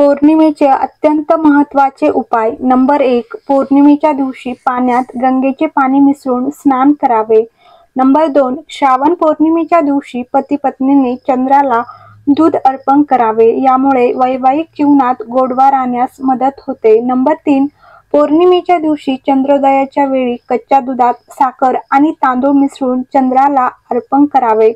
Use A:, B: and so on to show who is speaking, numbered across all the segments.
A: पौर्णिमेचे अत्यंत महत्त्वाचे उपाय. नंबर 1. पौर्णिमेच्या दिवशी पाण्यात गंगेचे पाणी मिसळून स्नान करावे. नंबर 2. श्रावण पौर्णिमेच्या दिवशी पती-पत्नीने चंद्राला दूध अर्पण करावे. यामुळे वैवाहिक जीवनात गोडवा राहण्यास मदत होते. नंबर 3. पौर्णिमेच्या दिवशी चंद्रोदयाच्या वेळी कच्च्या दुधात साखर आणि तांदूळ मिसळून चंद्राला अर्पण करावे.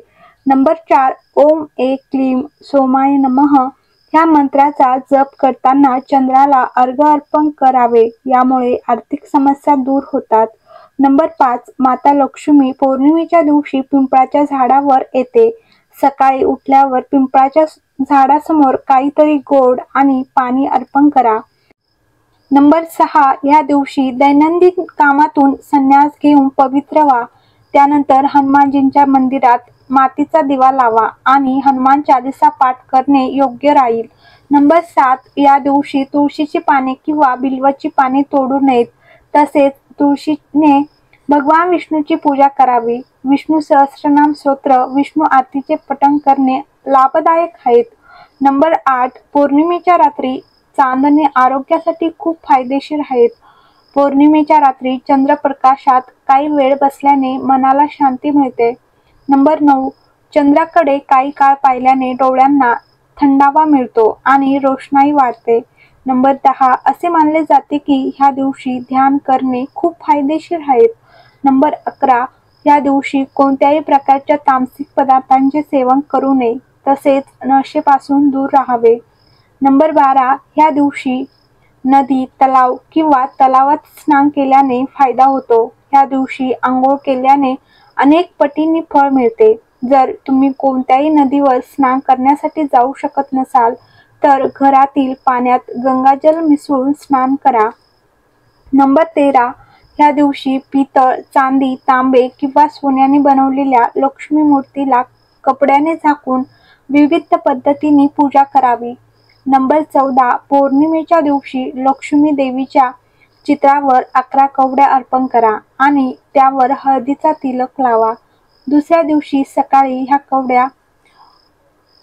A: नंबर 4. ओम एक क्लीम सोमाय नमः ह्या मंत्राचा जप करताना चंद्राला अर्घ्य अर्पण करावे. यामुळे आर्थिक समस्या दूर होतात. नंबर 5. माता लक्ष्मी पौर्णिमेच्या दिवशी पिंपळाच्या झाडावर येते. सकाळी उठल्यावर पिंपळाच्या झाडासमोर काहीतरी गोड आणि पाणी अर्पण करा. नंबर 6. या दिवशी दैनंदिन कामातून संन्यास घेऊन पवित्र व्हा. त्यानंतर हनुमानजींच्या मंदिरात मातीचा दिवा लावा आणि हनुमान चालीसा पाठ करणे योग्य राहील. नंबर 7. या दिवशी तुळशीची पाने किंवा बिल्वाची पाने तोडू नयेत. तसेच तुळशीने भगवान विष्णूची पूजा करावी. विष्णू सहस्त्रनाम स्तोत्र, विष्णू आरतीचे पठण करणे लाभदायक आहेत. नंबर 8. पौर्णिमेच्या रात्री चांदणे आरोग्यासाठी खूप फायदेशीर आहेत. पौर्णिमेच्या रात्री चंद्रप्रकाशात काही वेळ बसल्याने मनाला शांती मिळते. नंबर 9. चंद्राकडे काही काळ पाहिल्याने डोळ्यांना थंडावा मिळतो आणि रोषणाई वाढते. नंबर 10. असे मानले जाते की ह्या दिवशी ध्यान करणे खूप फायदेशीर आहेत. नंबर 11. या दिवशी कोणत्याही प्रकारच्या तामसिक पदार्थांचे सेवन करू नये. तसेच नशेपासून दूर राहावे. नंबर 12. ह्या दिवशी नदी, तलाव किंवा तलावात स्नान केल्याने फायदा होतो. ह्या दिवशी आंघोळ केल्याने अनेक पटींनी फळ मिळते. जर तुम्ही कोणत्याही नदीवर स्नान करण्यासाठी जाऊ शकत नसाल तर घरातील पाण्यात गंगाजल मिसळून स्नान करा. नंबर 13. ह्या दिवशी पितळ, चांदी, तांबे किंवा सोन्याने बनवलेल्या लक्ष्मी मूर्तीला कपड्याने झाकून विविध पद्धतीने पूजा करावी. नंबर 14. पौर्णिमेच्या दिवशी लक्ष्मी देवीच्या चित्रावर 11 कवड्या अर्पण करा आणि त्यावर हळदीचा तिलक लावा. दुसऱ्या दिवशी सकाळी ह्या कवड्या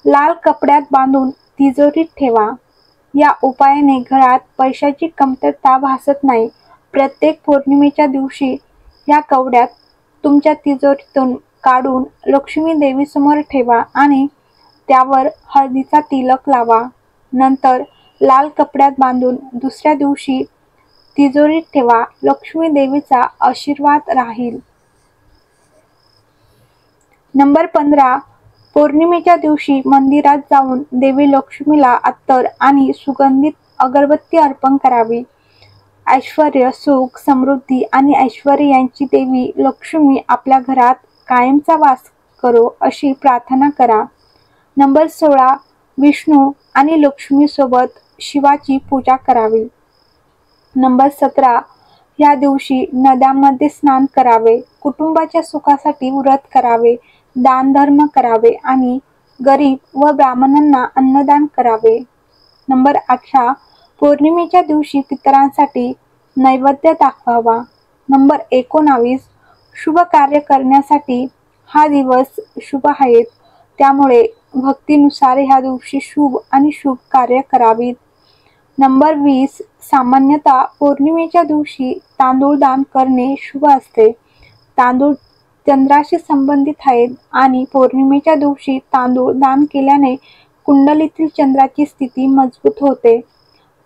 A: लाल कपड्यात बांधून तिजोरीत ठेवा. या उपायाने घरात पैशाची कमतरता भासत नाही. प्रत्येक पौर्णिमेच्या दिवशी ह्या कवड्या तुमच्या तिजोरीतून काढून लक्ष्मी देवीसमोर ठेवा आणि त्यावर हळदीचा तिलक लावा. नंतर लाल कपड्यात बांधून दुसऱ्या दिवशी तिजोरीत ठेवा. लक्ष्मी देवीचा आशीर्वाद राहील. नंबर 15. पौर्णिमेच्या दिवशी मंदिरात जाऊन देवी लक्ष्मीला अत्तर आणि सुगंधित अगरबत्ती अर्पण करावी. ऐश्वर्य, सुख, समृद्धी आणि ऐश्वर्य यांची देवी लक्ष्मी आपल्या घरात कायमचा वास करो अशी प्रार्थना करा. नंबर 16. विष्णू आणि लक्ष्मीसोबत शिवाची पूजा करावी. नंबर 17. या दिवशी नद्यांमध्ये स्नान करावे. कुटुंबाच्या सुखासाठी व्रत करावे. दानधर्म करावे आणि गरीब व ब्राह्मणांना अन्नदान करावे. नंबर 18. पौर्णिमेच्या दिवशी पितरांसाठी नैवेद्य दाखवावा. नंबर 19. शुभ कार्य करण्यासाठी हा दिवस शुभ आहे. त्यामुळे भक्तीनुसार ह्या दिवशी शुभ आणि शुभ कार्य करावीत. नंबर 20. सामान्यतः पौर्णिमेच्या दिवशी तांदूळ दान करणे शुभ असते. तांदूळ चंद्राशी संबंधित आहेत आणि पौर्णिमेच्या दिवशी तांदूळ दान केल्याने कुंडलीतील चंद्राची स्थिती मजबूत होते.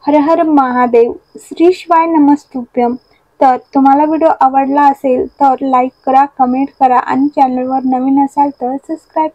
A: हर हर महादेव. श्री शिवाय नमस्तुभ्यम. तर तुम्हाला व्हिडिओ आवडला असेल तर लाईक करा, कमेंट करा आणि चॅनलवर नवीन असाल तर सबस्क्राईब